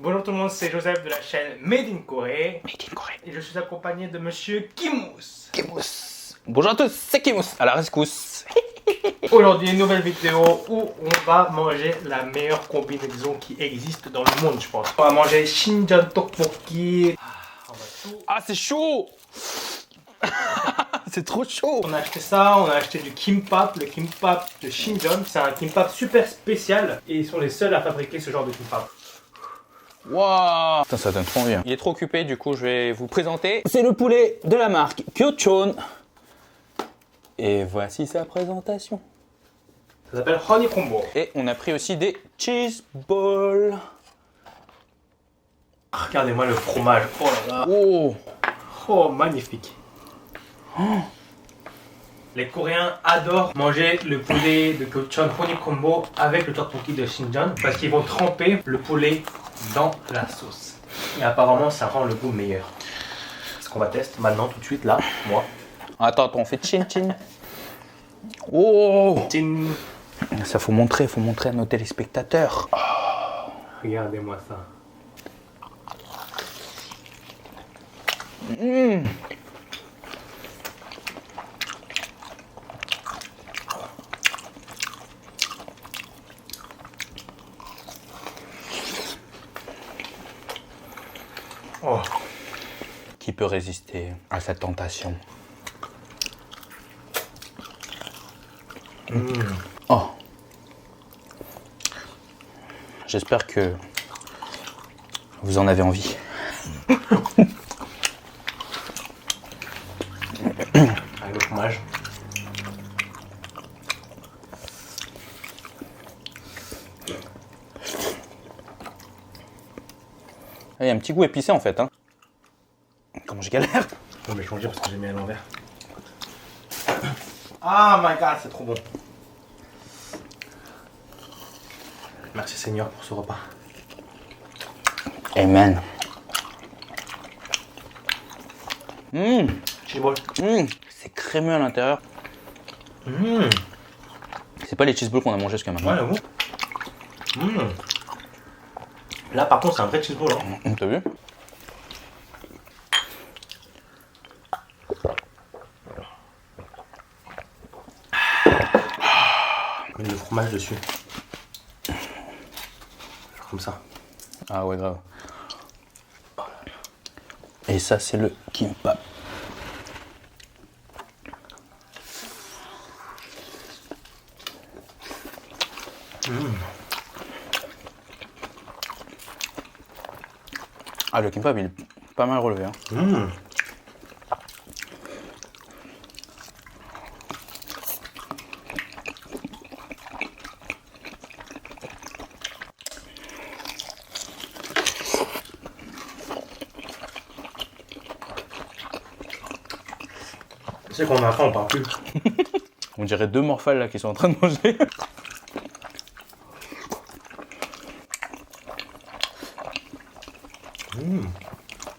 Bonjour tout le monde, c'est Joseph de la chaîne Made in Corée. Made in Corée. Et je suis accompagné de monsieur Kimous. Kimous. Bonjour à tous, c'est Kimous à la rescousse. Aujourd'hui, une nouvelle vidéo où on va manger la meilleure combinaison qui existe dans le monde, je pense. On va manger Shinjeon Tteokbokki. Ah, c'est chaud. C'est trop chaud. On a acheté ça, on a acheté du kimbap, le kimbap de Shinjeon. C'est un kimbap super spécial et ils sont les seuls à fabriquer ce genre de kimbap. Waouh. Putain, ça donne trop envie. Il est trop occupé, du coup, je vais vous présenter. C'est le poulet de la marque Kyochon. Et voici sa présentation. Ça s'appelle Honey Combo. Et on a pris aussi des cheese balls. Regardez-moi le fromage. Oh là là. Oh. Oh, magnifique. Les Coréens adorent manger le poulet de Kyochon Honey Combo avec le tteokbokki de Shinjeon parce qu'ils vont tremper le poulet dans la sauce. Et apparemment, ça rend le goût meilleur. C'est ce qu'on va tester maintenant, tout de suite, là, moi. Attends, on fait chin chin. Oh. Tin. Ça faut montrer à nos téléspectateurs. Regardez-moi ça. Mmh. Oh. Qui peut résister à cette tentation? Oh. J'espère que vous en avez envie. Avec le fromage. Il y a un petit goût épicé en fait. Hein. Comment je galère. On va changer parce que j'ai mis à l'envers. Ah my god, c'est trop bon. Merci Seigneur pour ce repas. Amen. Mmh. Cheese ball. Mmh. C'est crémeux à l'intérieur. Mmh. C'est pas les cheese balls qu'on a mangé jusqu'à maintenant. Ouais, j'avoue. Mmh. Là, par contre, c'est un vrai cheese ball. Hein. T'as vu? Mets le fromage dessus. Comme ça. Ah ouais, grave. Et ça, c'est le kimbap. Ah, le kimbap, il est pas mal relevé. Hein. Mmh. Tu sais qu'on a faim, on parle plus. On dirait deux morphales là qui sont en train de manger.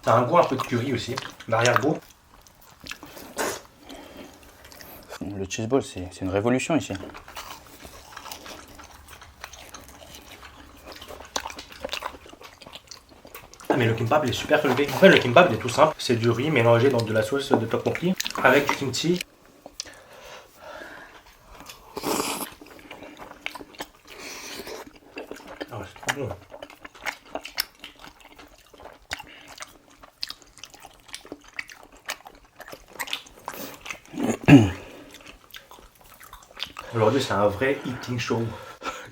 Ça a un goût un peu de curry aussi, l'arrière-goût. Le cheese ball, c'est une révolution ici. Ah mais le kimbap il est super relevé. En fait le kimbap il est tout simple, c'est du riz mélangé dans de la sauce de tteokbokki avec du kimchi. Oh, c'est trop bon. Aujourd'hui c'est un vrai eating show.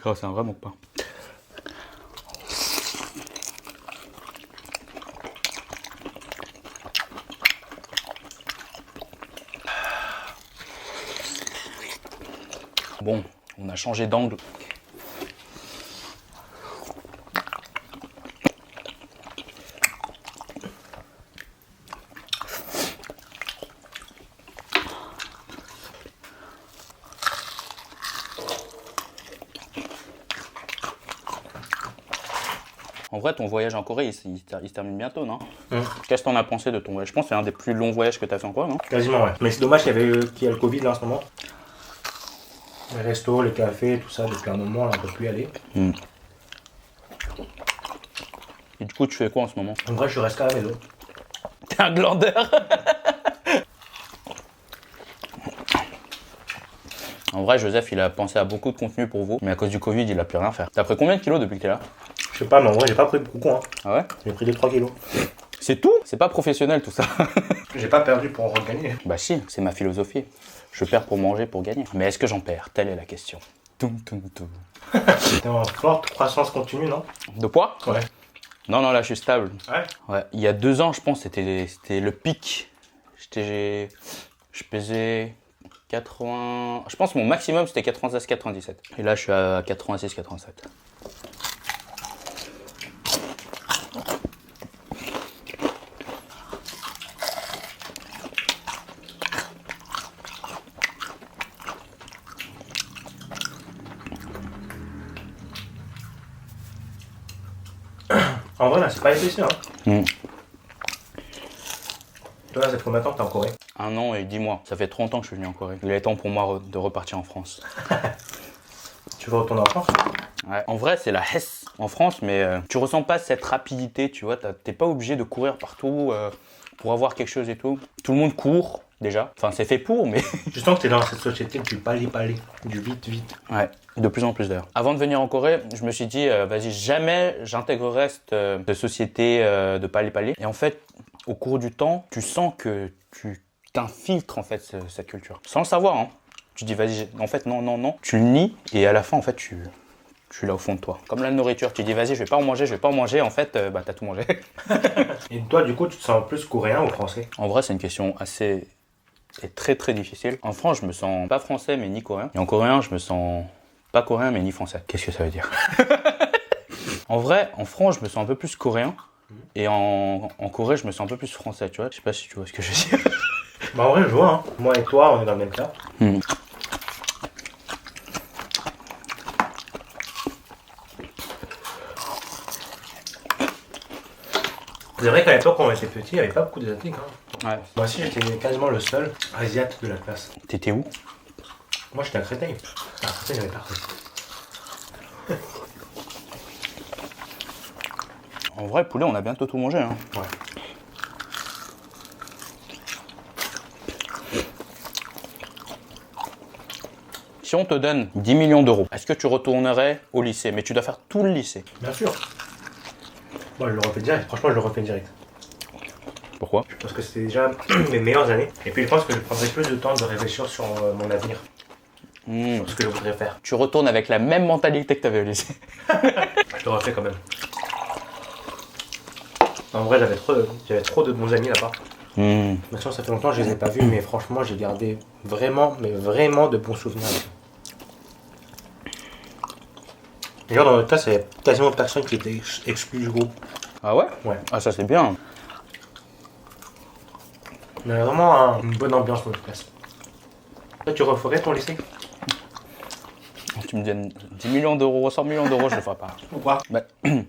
Grave, c'est un vrai bon pain. Bon, on a changé d'angle. En vrai, ton voyage en Corée, il se termine bientôt, non? Qu'est-ce que t'en as pensé de ton voyage? Je pense que c'est un des plus longs voyages que t'as fait en Corée, non? Quasiment ouais. Mais c'est dommage qu'il y a le Covid là en ce moment. Les restos, les cafés, tout ça, depuis un moment là on peut plus y aller. Et du coup, tu fais quoi en ce moment? En vrai, je reste à la maison. T'es un glandeur. En vrai, Joseph, il a pensé à beaucoup de contenu pour vous, mais à cause du Covid, il a plus rien faire. T'as pris combien de kilos depuis que t'es là? Je sais pas, mais en vrai, j'ai pas pris beaucoup, hein. Ah ouais? J'ai pris 2-3 kilos. C'est tout? C'est pas professionnel tout ça. J'ai pas perdu pour en regagner. Bah si, c'est ma philosophie. Je perds pour manger, pour gagner. Mais est-ce que j'en perds? Telle est la question. Toum, toum, toum. T'es en forte croissance continue, non? De poids? Ouais. Non, non, là, je suis stable. Ouais. Ouais. Il y a 2 ans, je pense, c'était le pic. Je pesais 80... Je pense que mon maximum, c'était 96-97. Et là, je suis à 86-87. En vrai, là, c'est pas épaissé, hein. Mm. Toi, là, ça fait combien de temps que t'es en Corée? 1 an et 10 mois. Ça fait 30 ans que je suis venu en Corée. Il est temps pour moi de repartir en France. Tu vas retourner en France? Ouais. En vrai, c'est la Hesse en France, mais tu ressens pas cette rapidité, tu vois. T'es pas obligé de courir partout pour avoir quelque chose et tout. Tout le monde court, déjà. Enfin, c'est fait pour, mais... Tu sens que t'es dans cette société du palais, du vite. Ouais, de plus en plus d'ailleurs. Avant de venir en Corée, je me suis dit, vas-y, jamais j'intégrerai cette société de palais. Et en fait, au cours du temps, tu sens que tu t'infiltres en fait cette culture. Sans le savoir, hein. Tu dis, vas-y, en fait, non. Tu le nies et à la fin, en fait, tu l'as au fond de toi. Comme la nourriture, tu dis, vas-y, je vais pas en manger. En fait, bah, t'as tout mangé. Et toi, du coup, tu te sens plus coréen ou français? En vrai, c'est une question assez... et très très difficile. En France, je me sens pas français, mais ni coréen. Et en coréen, je me sens pas coréen, mais ni français. Qu'est-ce que ça veut dire? En vrai, en France, je me sens un peu plus coréen. Et en Corée, je me sens un peu plus français, tu vois. Je sais pas si tu vois ce que je veux dire. Bah en vrai, je vois, hein. Moi et toi, on est dans le même cas. C'est vrai qu'à l'époque, quand on était petit, il n'y avait pas beaucoup d'asiatiques, hein. Ouais. Moi aussi, j'étais quasiment le seul asiate de la classe. T'étais où? Moi, j'étais à Créteil. À Créteil, il n'y avait personne. En vrai, poulet, on a bientôt tout mangé, hein. Ouais. Si on te donne 10 millions d'euros, est-ce que tu retournerais au lycée? Mais tu dois faire tout le lycée. Bien sûr. Moi, je le refais direct. Franchement, je le refais direct. Pourquoi? Parce que c'était déjà mes meilleures années. Et puis, je pense que je prendrais plus de temps de réfléchir sur mon avenir. Sur ce que je voudrais faire. Tu retournes avec la même mentalité que tu avais au lycée. Je le refais quand même. En vrai, j'avais trop de bons amis là-bas. Maintenant, ça fait longtemps que je les ai pas vus, mais franchement, j'ai gardé vraiment de bons souvenirs avec eux. D'ailleurs, dans notre classe, il y avait quasiment personne qui était exclu du groupe. Ah ouais? Ouais. Ah, ça c'est bien. On avait vraiment une bonne ambiance dans notre classe. Toi, tu referais ton lycée? Tu me donnes 10 millions d'euros, 100 millions d'euros, je le ferai pas. Pourquoi? Bah,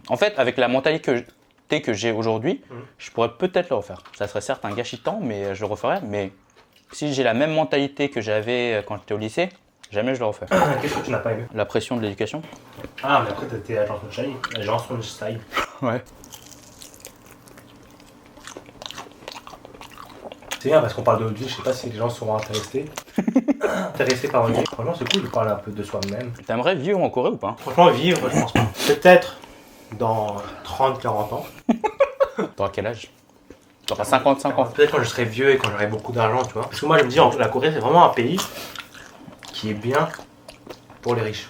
en fait, avec la mentalité que j'ai aujourd'hui, je pourrais peut-être le refaire. Ça serait certes un gâchis de temps, mais je le referais. Mais si j'ai la même mentalité que j'avais quand j'étais au lycée, jamais je le refais. Qu'est-ce que tu n'as pas aimé? La pression de l'éducation. Ah, mais après, t'étais agent Sunshine. Agent Sunshine. Ouais. C'est bien parce qu'on parle de notre vie, je sais pas si les gens seront intéressés par notre vie. Franchement, c'est cool de parler un peu de soi-même. T'aimerais vivre en Corée ou pas? Franchement, vivre, je pense pas. Peut-être dans 30-40 ans. T'auras quel âge? T'auras 55 ans. Peut-être quand je serai vieux et quand j'aurai beaucoup d'argent, tu vois. Parce que moi, je me dis, la Corée, c'est vraiment un pays qui est bien pour les riches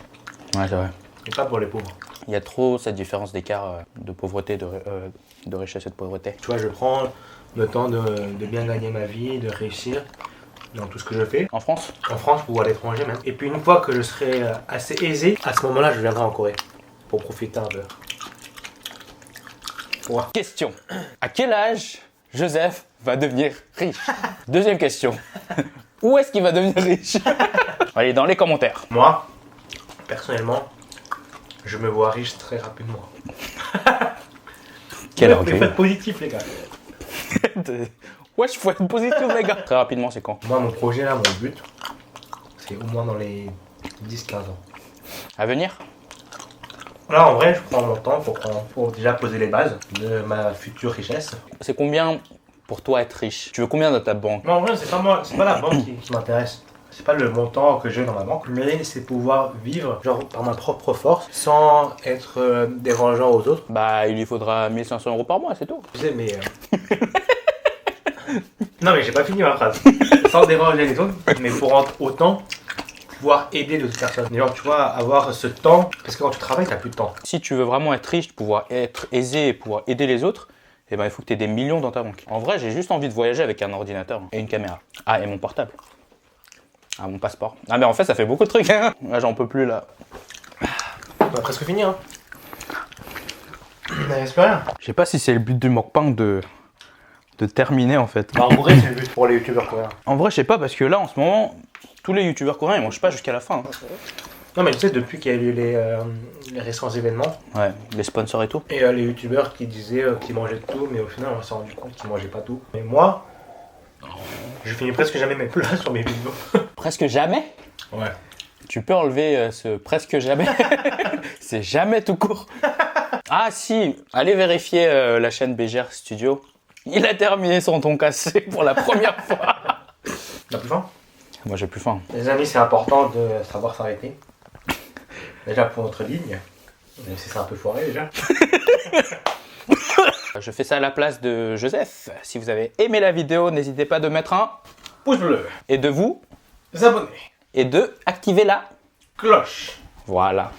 Ouais, c'est vrai. et pas pour les pauvres. Il y a trop cette différence d'écart de pauvreté, de richesse et de pauvreté. Tu vois, je prends le temps de bien gagner ma vie, de réussir dans tout ce que je fais. En France? En France ou à l'étranger même. Et puis une fois que je serai assez aisé, à ce moment-là, je viendrai en Corée pour profiter un peu. Ouais. Question. À quel âge Joseph va devenir riche? Deuxième question. Où est-ce qu'il va devenir riche? Allez, dans les commentaires. Moi, personnellement, je me vois riche très rapidement. Quel Faut orgueil. être positif, les gars. Wesh, faut être positif, les gars. Très rapidement, c'est quand? Moi, mon projet là, mon but, c'est au moins dans les 10-15 ans. À venir? Là, en vrai, je prends mon temps pour déjà poser les bases de ma future richesse. C'est combien pour toi être riche? Tu veux combien dans ta banque? Mais en vrai, c'est pas moi, c'est pas la banque qui m'intéresse. C'est pas le montant que j'ai dans ma banque, mais c'est pouvoir vivre genre par ma propre force sans être dérangeant aux autres. Bah, il lui faudra 1500 € par mois, c'est tout. Tu sais, mais. Non, mais j'ai pas fini ma phrase. Sans déranger les autres, mais pour autant pouvoir aider d'autres personnes. Genre, tu vois, avoir ce temps, parce que quand tu travailles, t'as plus de temps. Si tu veux vraiment être riche, pouvoir être aisé et pouvoir aider les autres, eh ben, il faut que tu aies des millions dans ta banque. En vrai, j'ai juste envie de voyager avec un ordinateur et une caméra. Ah, et mon portable. Ah, mon passeport. Ah, mais en fait, ça fait beaucoup de trucs, hein. Là, j'en peux plus, là. On va presque finir, hein. Il reste plus rien. Je sais pas si c'est le but du mukbang de terminer, en fait. Bah, en vrai, c'est le but pour les youtubeurs coréens. En vrai, je sais pas, parce que là, en ce moment, tous les youtubeurs coréens, ils mangent pas jusqu'à la fin. Non, mais tu sais, depuis qu'il y a eu les récents événements, Ouais, les sponsors et tout. et les youtubeurs qui disaient qu'ils mangeaient tout, mais au final, on s'est rendu compte qu'ils mangeaient pas tout. Mais moi, je finis presque jamais mes plats sur mes vidéos. Presque jamais. Ouais. Tu peux enlever ce presque jamais. C'est jamais tout court. Ah si, allez vérifier la chaîne BGR Studio. Il a terminé son tonkatsu pour la première fois. T'as plus faim? Moi j'ai plus faim. Les amis, c'est important de savoir s'arrêter. Déjà pour notre ligne, même si c'est un peu foiré déjà. Je fais ça à la place de Joseph. Si vous avez aimé la vidéo, n'hésitez pas de mettre un Pouce bleu, et de vous abonnez, et de activer la cloche. Voilà.